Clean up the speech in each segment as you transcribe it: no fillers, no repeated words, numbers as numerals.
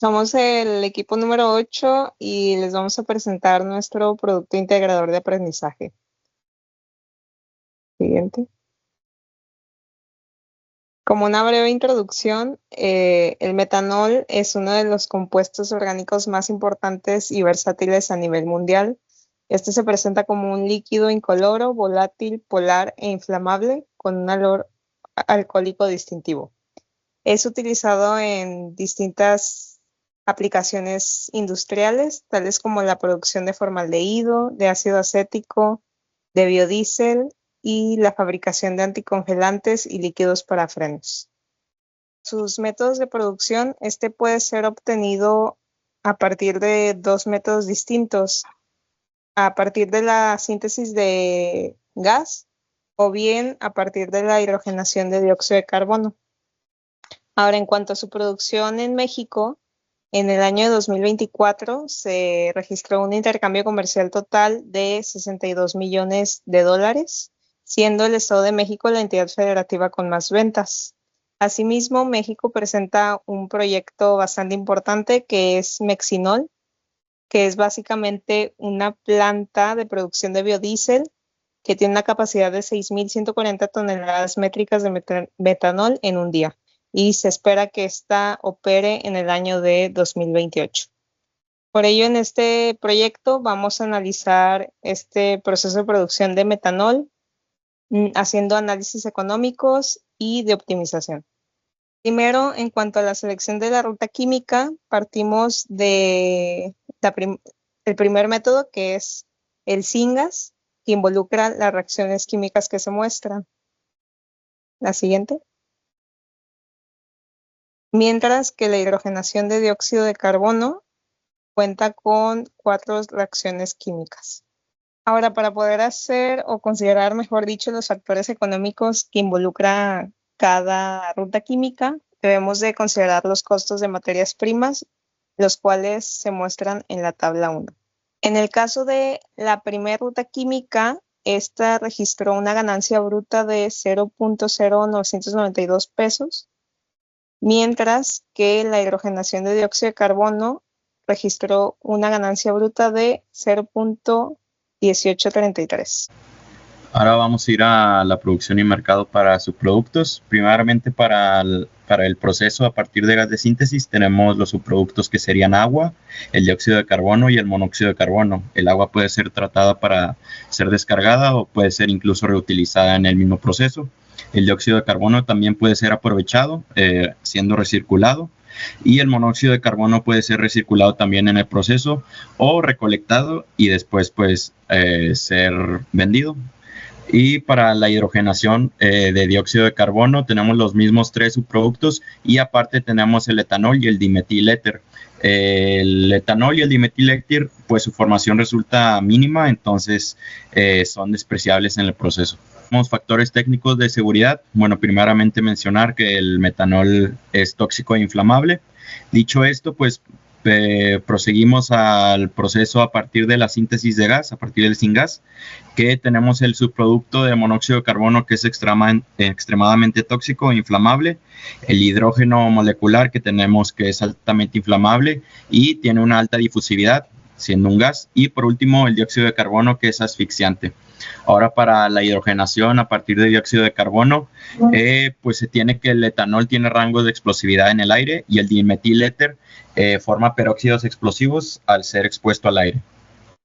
Somos el equipo número 8 y les vamos a presentar nuestro producto integrador de aprendizaje. Siguiente. Como una breve introducción, el metanol es uno de los compuestos orgánicos más importantes y versátiles a nivel mundial. Este se presenta como un líquido incoloro, volátil, polar e inflamable con un olor alcohólico distintivo. Es utilizado en distintas aplicaciones industriales, tales como la producción de formaldehído, de ácido acético, de biodiesel y la fabricación de anticongelantes y líquidos para frenos. Sus métodos de producción, este puede ser obtenido a partir de dos métodos distintos, a partir de la síntesis de gas o bien a partir de la hidrogenación de dióxido de carbono. Ahora, en cuanto a su producción en México, en el año de 2024 se registró un intercambio comercial total de 62 millones de dólares, siendo el Estado de México la entidad federativa con más ventas. Asimismo, México presenta un proyecto bastante importante que es Mexinol, que es básicamente una planta de producción de biodiesel que tiene una capacidad de 6.140 toneladas métricas de metanol en un día y se espera que esta opere en el año de 2028. Por ello, en este proyecto vamos a analizar este proceso de producción de metanol, haciendo análisis económicos y de optimización. Primero, en cuanto a la selección de la ruta química, partimos de el primer método, que es el syngas, que involucra las reacciones químicas que se muestran. La siguiente. Mientras que la hidrogenación de dióxido de carbono cuenta con 4 reacciones químicas. Ahora, para poder hacer o considerar, mejor dicho, los factores económicos que involucra cada ruta química, debemos de considerar los costos de materias primas, los cuales se muestran en la tabla 1. En el caso de la primera ruta química, esta registró una ganancia bruta de 0.0992 pesos, mientras que la hidrogenación de dióxido de carbono registró una ganancia bruta de 0.1833. Ahora vamos a ir a la producción y mercado para subproductos. Primeramente para el proceso a partir de gas de síntesis tenemos los subproductos que serían agua, el dióxido de carbono y el monóxido de carbono. El agua puede ser tratada para ser descargada o puede ser incluso reutilizada en el mismo proceso. El dióxido de carbono también puede ser aprovechado siendo recirculado. Y el monóxido de carbono puede ser recirculado también en el proceso o recolectado y después pues ser vendido. Y para la hidrogenación de dióxido de carbono tenemos los mismos 3 subproductos y aparte tenemos el etanol y el dimetiléter. El etanol y el dimetiléter, pues su formación resulta mínima, entonces son despreciables en el proceso. Tenemos factores técnicos de seguridad. Bueno, primeramente mencionar que el metanol es tóxico e inflamable. Dicho esto, pues proseguimos al proceso a partir de la síntesis de gas, a partir del syngas, que tenemos el subproducto de monóxido de carbono que es extremadamente tóxico e inflamable, el hidrógeno molecular que tenemos que es altamente inflamable y tiene una alta difusividad, siendo un gas, y por último el dióxido de carbono que es asfixiante. Ahora para la hidrogenación a partir de dióxido de carbono, pues se tiene que el etanol tiene rangos de explosividad en el aire y el dimetiléter forma peróxidos explosivos al ser expuesto al aire.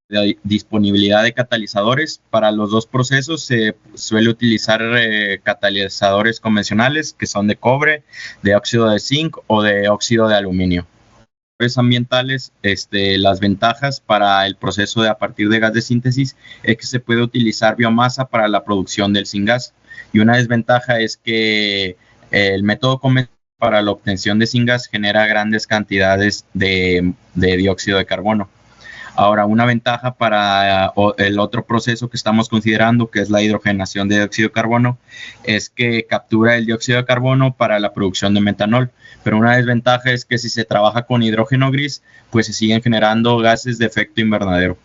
La disponibilidad de catalizadores para los dos procesos se suele utilizar catalizadores convencionales que son de cobre, de óxido de zinc o de óxido de aluminio. Ambientales, las ventajas para el proceso de a partir de gas de síntesis es que se puede utilizar biomasa para la producción del syngas, y una desventaja es que el método convencional para la obtención de syngas genera grandes cantidades de dióxido de carbono. Ahora, una ventaja para el otro proceso que estamos considerando, que es la hidrogenación de dióxido de carbono, es que captura el dióxido de carbono para la producción de metanol. Pero una desventaja es que si se trabaja con hidrógeno gris, pues se siguen generando gases de efecto invernadero.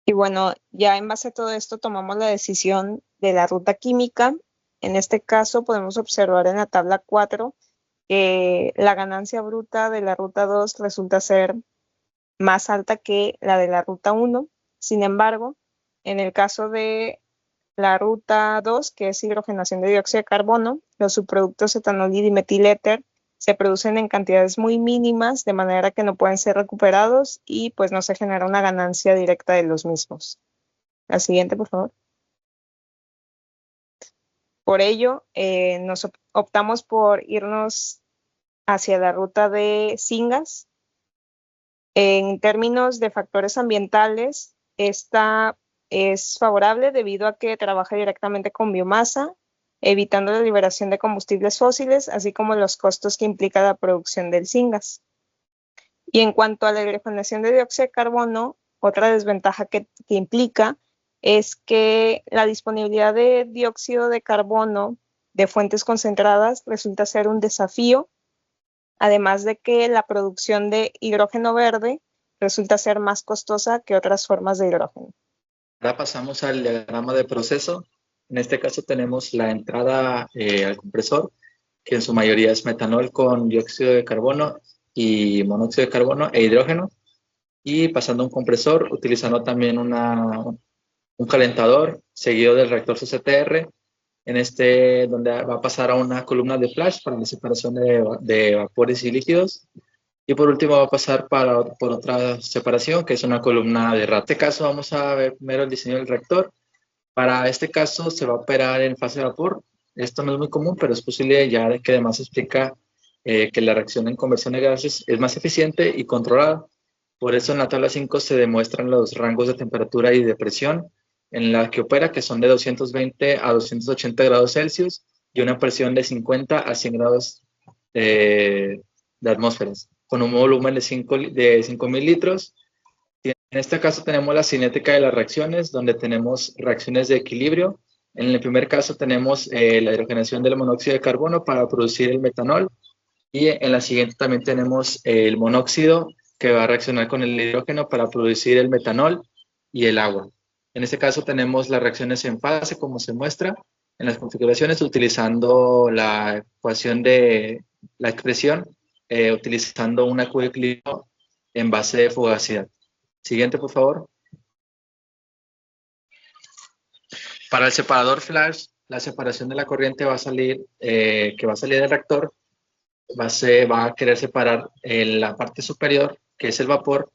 Y bueno, ya en base a todo esto tomamos la decisión de la ruta química. En este caso podemos observar en la tabla 4 la ganancia bruta de la ruta 2 resulta ser más alta que la de la ruta 1. Sin embargo, en el caso de la ruta 2, que es hidrogenación de dióxido de carbono, los subproductos etanol y dimetiléter se producen en cantidades muy mínimas, de manera que no pueden ser recuperados y pues no se genera una ganancia directa de los mismos. La siguiente, por favor. Por ello, nos optamos por irnos hacia la ruta de Syngas. En términos de factores ambientales, esta es favorable debido a que trabaja directamente con biomasa, evitando la liberación de combustibles fósiles, así como los costos que implica la producción del syngas. Y en cuanto a la hidrogenación de dióxido de carbono, otra desventaja que implica es que la disponibilidad de dióxido de carbono de fuentes concentradas resulta ser un desafío, además de que la producción de hidrógeno verde resulta ser más costosa que otras formas de hidrógeno. Ahora pasamos al diagrama de proceso. En este caso tenemos la entrada al compresor, que en su mayoría es metanol con dióxido de carbono y monóxido de carbono e hidrógeno. Y pasando a un compresor, utilizando también un calentador seguido del reactor CCTR, donde va a pasar a una columna de flash para la separación de vapores y líquidos. Y por último va a pasar por otra separación, que es una columna de RAT. En este caso vamos a ver primero el diseño del reactor. Para este caso se va a operar en fase de vapor. Esto no es muy común, pero es posible, ya que además explica que la reacción en conversión de gases es más eficiente y controlada. Por eso en la tabla 5 se demuestran los rangos de temperatura y de presión en la que opera, que son de 220 a 280 grados Celsius y una presión de 50 a 100 grados de atmósferas, con un volumen de 5.000 litros. En este caso tenemos la cinética de las reacciones, donde tenemos reacciones de equilibrio. En el primer caso tenemos la hidrogenación del monóxido de carbono para producir el metanol, y en la siguiente también tenemos el monóxido que va a reaccionar con el hidrógeno para producir el metanol y el agua. En este caso tenemos las reacciones en fase, como se muestra en las configuraciones, utilizando la ecuación de la expresión, utilizando una curva de equilibrio en base de fugacidad. Siguiente, por favor. Para el separador flash, la separación de la corriente va a salir, que va a salir del reactor, va a querer separar en la parte superior, que es el vapor,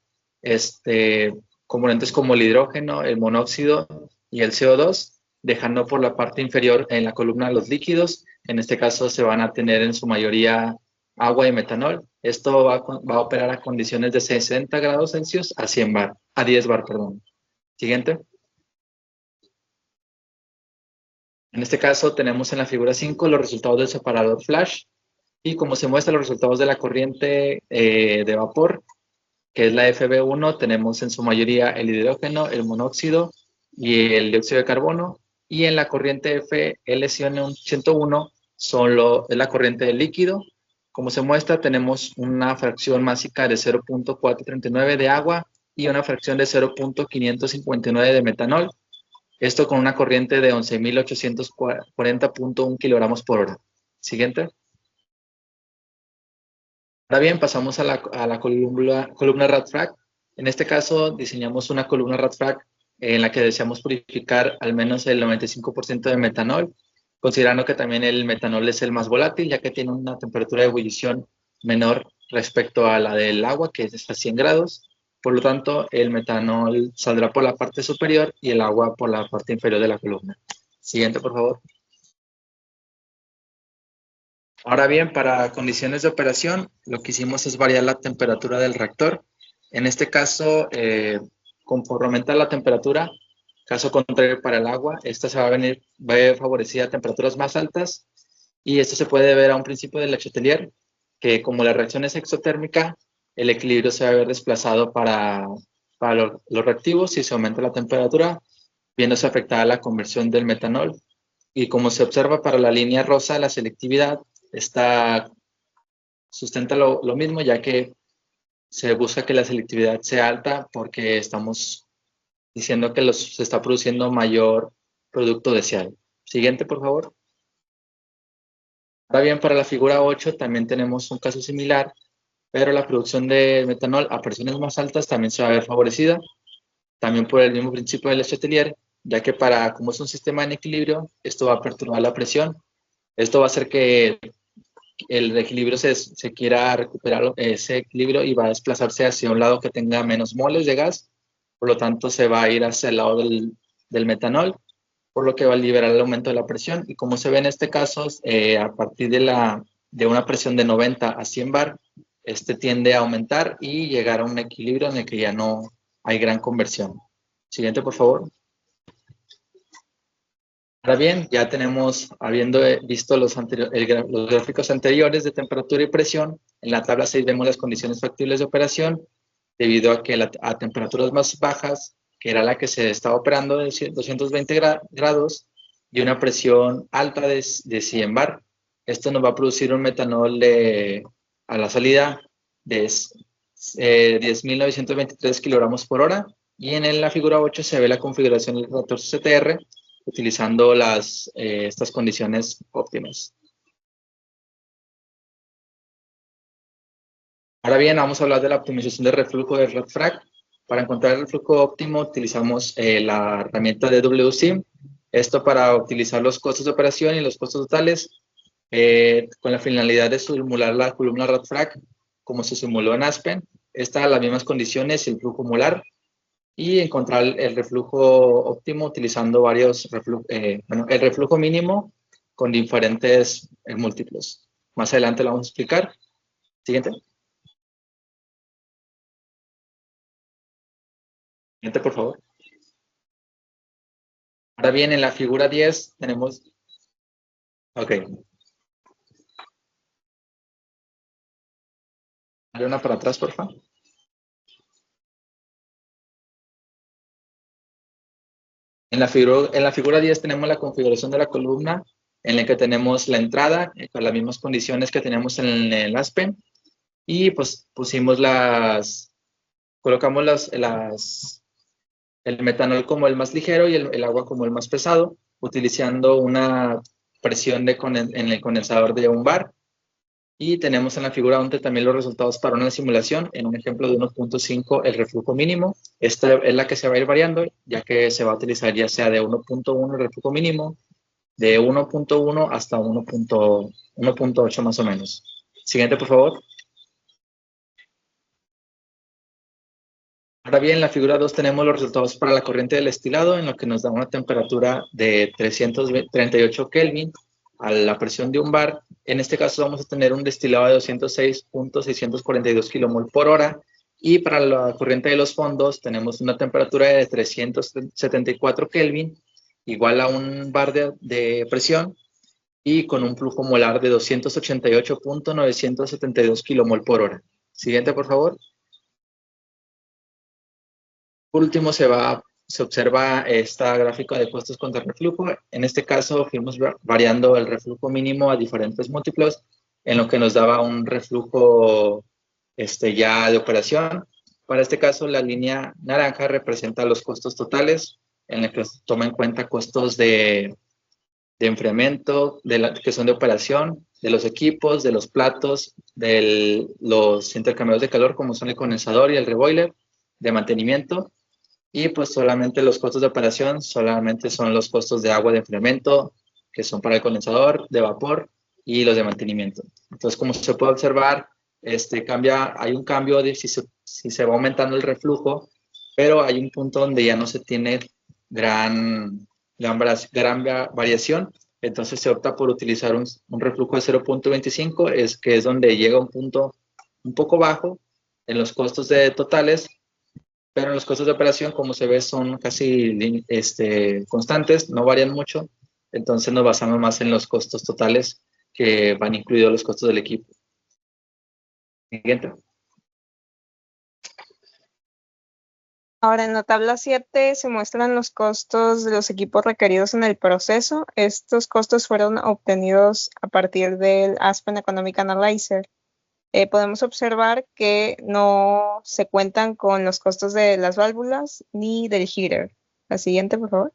componentes como el hidrógeno, el monóxido y el CO2, dejando por la parte inferior en la columna los líquidos. En este caso se van a tener en su mayoría agua y metanol. Esto va a operar a condiciones de 60 grados Celsius a 10 bar, perdón. Siguiente. En este caso tenemos en la figura 5 los resultados del separador flash, y como se muestra los resultados de la corriente de vapor, que es la FB1, tenemos en su mayoría el hidrógeno, el monóxido y el dióxido de carbono, y en la corriente FL101 es la corriente del líquido. Como se muestra, tenemos una fracción másica de 0.439 de agua y una fracción de 0.559 de metanol. Esto con una corriente de 11.840.1 kilogramos por hora. Siguiente. Ahora bien, pasamos a la columna RAD-FRAC. En este caso, diseñamos una columna RAD-FRAC en la que deseamos purificar al menos el 95% de metanol, considerando que también el metanol es el más volátil, ya que tiene una temperatura de ebullición menor respecto a la del agua, que es a 100 grados. Por lo tanto, el metanol saldrá por la parte superior y el agua por la parte inferior de la columna. Siguiente, por favor. Ahora bien, para condiciones de operación, lo que hicimos es variar la temperatura del reactor. En este caso, conforme aumenta la temperatura, caso contrario para el agua, esta va a ver favorecida a temperaturas más altas, y esto se puede ver a un principio del Le Chatelier, que como la reacción es exotérmica, el equilibrio se va a ver desplazado para los reactivos si se aumenta la temperatura, viéndose afectada la conversión del metanol. Y como se observa para la línea rosa, la selectividad sustenta lo mismo, ya que se busca que la selectividad sea alta porque estamos diciendo que se está produciendo mayor producto deseado. Siguiente, por favor. Ahora bien, para la figura 8 también tenemos un caso similar, pero la producción de metanol a presiones más altas también se va a ver favorecida, también por el mismo principio de Le Chatelier, ya que como es un sistema en equilibrio, esto va a perturbar la presión. Esto va a hacer que el equilibrio se quiera recuperar ese equilibrio y va a desplazarse hacia un lado que tenga menos moles de gas, por lo tanto se va a ir hacia el lado del metanol, por lo que va a liberar el aumento de la presión. Y como se ve en este caso, a partir de una presión de 90 a 100 bar, este tiende a aumentar y llegar a un equilibrio en el que ya no hay gran conversión. Siguiente, por favor. Ahora bien, ya tenemos, habiendo visto los gráficos anteriores de temperatura y presión, en la tabla 6 vemos las condiciones factibles de operación, debido a que a temperaturas más bajas, que era la que se estaba operando de 220 grados, y una presión alta de 100 bar, esto nos va a producir un metanol a la salida de 10.923 kilogramos por hora, y en la figura 8 se ve la configuración del reactor CTR, utilizando estas condiciones óptimas. Ahora bien, vamos a hablar de la optimización de reflujo de RadFrac. Para encontrar el reflujo óptimo utilizamos la herramienta de WSIM. Esto para optimizar los costos de operación y los costos totales, con la finalidad de simular la columna RadFrac como se simuló en Aspen. Esta a las mismas condiciones y el flujo molar, y encontrar el reflujo óptimo utilizando el reflujo mínimo con diferentes múltiplos. Más adelante lo vamos a explicar. Siguiente. Siguiente, por favor. Ahora bien, en la figura 10 tenemos... Ok. Dale una para atrás, por favor. En la figura 10 tenemos la configuración de la columna, en la que tenemos la entrada con las mismas condiciones que teníamos en el Aspen, y pues colocamos el metanol como el más ligero y el agua como el más pesado, utilizando una presión en el condensador de un bar. Y tenemos en la figura 11 también los resultados para una simulación, en un ejemplo de 1.5 el reflujo mínimo. Esta es la que se va a ir variando, ya que se va a utilizar ya sea de 1.1 el reflujo mínimo, de 1.1 hasta 1.8 más o menos. Siguiente, por favor. Ahora bien, en la figura 2 tenemos los resultados para la corriente del destilado, en lo que nos da una temperatura de 338 Kelvin a la presión de un bar. En este caso vamos a tener un destilado de 206.642 kilomol por hora, y para la corriente de los fondos tenemos una temperatura de 374 Kelvin, igual a un bar de presión, y con un flujo molar de 288.972 kilomol por hora. Siguiente, por favor. Por último, se observa esta gráfica de costos contra reflujo. En este caso, fuimos variando el reflujo mínimo a diferentes múltiplos, en lo que nos daba un reflujo ya de operación. Para este caso, la línea naranja representa los costos totales, en el que se toma en cuenta costos de enfriamiento, que son de operación, de los equipos, de los platos, de los intercambiadores de calor, como son el condensador y el reboiler, de mantenimiento. Y pues solamente los costos de operación, solamente son los costos de agua de enfriamiento, que son para el condensador, de vapor y los de mantenimiento. Entonces, como se puede observar, hay un cambio de si se va aumentando el reflujo, pero hay un punto donde ya no se tiene gran variación. Entonces se opta por utilizar un reflujo de 0.25, que es donde llega a un punto un poco bajo en los costos totales, pero los costos de operación, como se ve, son casi constantes, no varían mucho. Entonces nos basamos más en los costos totales, que van incluidos los costos del equipo. Siguiente. Ahora, en la tabla 7 se muestran los costos de los equipos requeridos en el proceso. Estos costos fueron obtenidos a partir del Aspen Economic Analyzer. Podemos observar que no se cuentan con los costos de las válvulas ni del heater. La siguiente, por favor.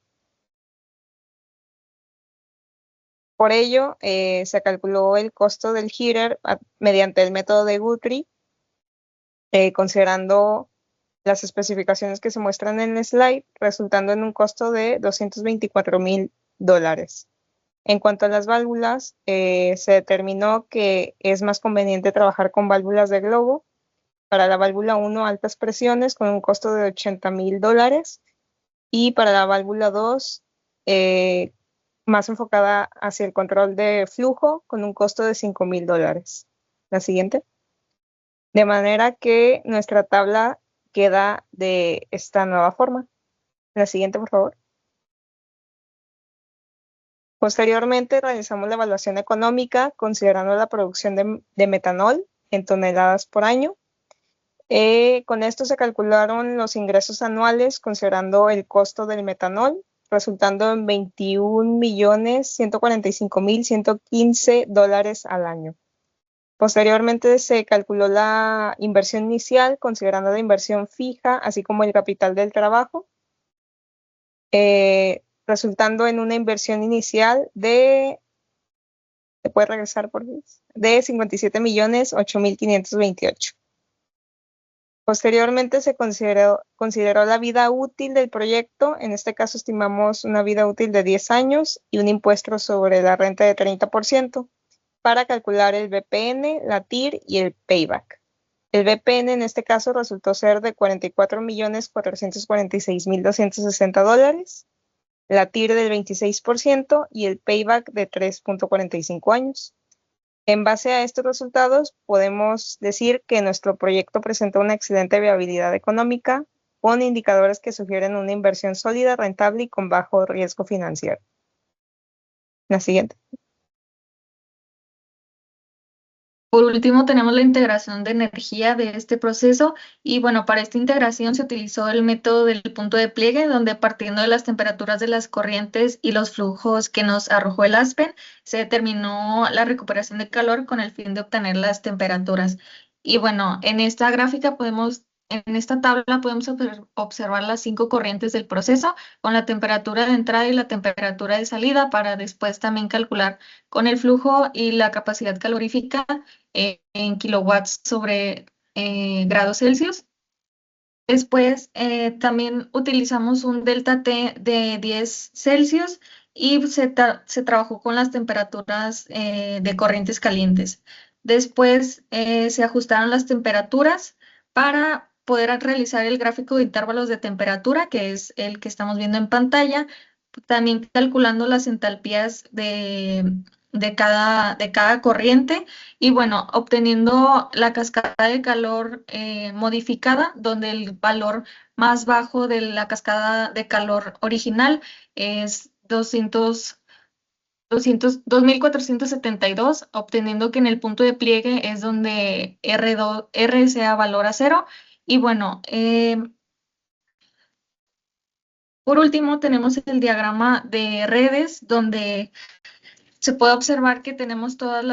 Por ello, se calculó el costo del heater mediante el método de Guthrie, considerando las especificaciones que se muestran en el slide, resultando en un costo de $224,000. En cuanto a las válvulas, se determinó que es más conveniente trabajar con válvulas de globo. Para la válvula 1, altas presiones, con un costo de $80,000. Y para la válvula 2, más enfocada hacia el control de flujo, con un costo de $5,000. La siguiente. De manera que nuestra tabla queda de esta nueva forma. La siguiente, por favor. Posteriormente, realizamos la evaluación económica considerando la producción de metanol en toneladas por año. Con esto se calcularon los ingresos anuales considerando el costo del metanol, resultando en $21,145,115 al año. Posteriormente se calculó la inversión inicial considerando la inversión fija, así como el capital del trabajo, resultando en una inversión inicial de, ¿se puede regresar por favor? De $57,008,528. Posteriormente se consideró la vida útil del proyecto. En este caso estimamos una vida útil de 10 años y un impuesto sobre la renta de 30% para calcular el BPN, la TIR y el payback. El BPN en este caso resultó ser de $44,446,260, la TIR del 26% y el payback de 3.45 años. En base a estos resultados, podemos decir que nuestro proyecto presenta una excelente viabilidad económica con indicadores que sugieren una inversión sólida, rentable y con bajo riesgo financiero. La siguiente. Por último, tenemos la integración de energía de este proceso y bueno, para esta integración se utilizó el método del punto de pliegue, donde partiendo de las temperaturas de las corrientes y los flujos que nos arrojó el Aspen, se determinó la recuperación de calor con el fin de obtener las temperaturas. Y bueno, en esta gráfica en esta tabla podemos observar las 5 corrientes del proceso con la temperatura de entrada y la temperatura de salida para después también calcular con el flujo y la capacidad calorífica en kilowatts sobre grados Celsius. Después también utilizamos un delta T de 10 Celsius y se trabajó con las temperaturas de corrientes calientes. Después se ajustaron las temperaturas para poder realizar el gráfico de intervalos de temperatura, que es el que estamos viendo en pantalla, también calculando las entalpías de cada corriente y bueno, obteniendo la cascada de calor modificada, donde el valor más bajo de la cascada de calor original es 2.472, obteniendo que en el punto de pliegue es donde R sea valor a 0. Y bueno, por último tenemos el diagrama de redes, donde se puede observar que tenemos todas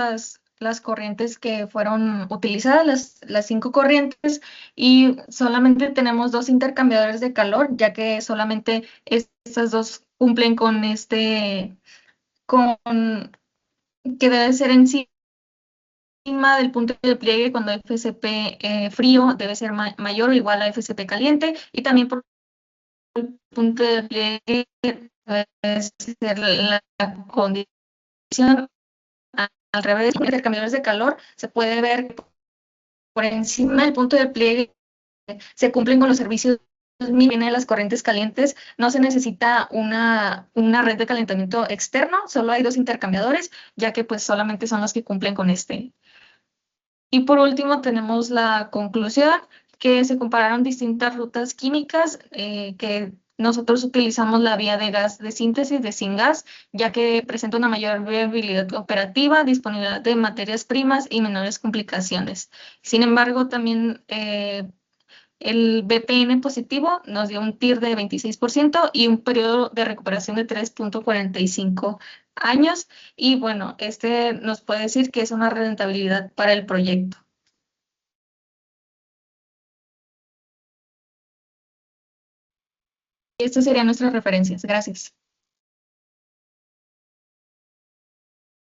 las corrientes que fueron utilizadas, las 5 corrientes, y solamente tenemos 2 intercambiadores de calor, ya que solamente estas 2 cumplen con que debe ser encima del punto de pliegue cuando FCP frío debe ser mayor o igual a FCP caliente, y también por el punto de pliegue debe ser la condición al revés de intercambiadores de calor. Se puede ver que por encima del punto de pliegue se cumplen con los servicios mínimos de las corrientes calientes. No se necesita una red de calentamiento externo, solo hay 2 intercambiadores, ya que pues solamente son los que cumplen con este. Y por último tenemos la conclusión, que se compararon distintas rutas químicas que nosotros utilizamos la vía de gas de síntesis de syngas, ya que presenta una mayor viabilidad operativa, disponibilidad de materias primas y menores complicaciones. Sin embargo, también el BPN positivo nos dio un TIR de 26% y un periodo de recuperación de 3.45 años. Y bueno, este nos puede decir que es una rentabilidad para el proyecto. Estas serían nuestras referencias. Gracias.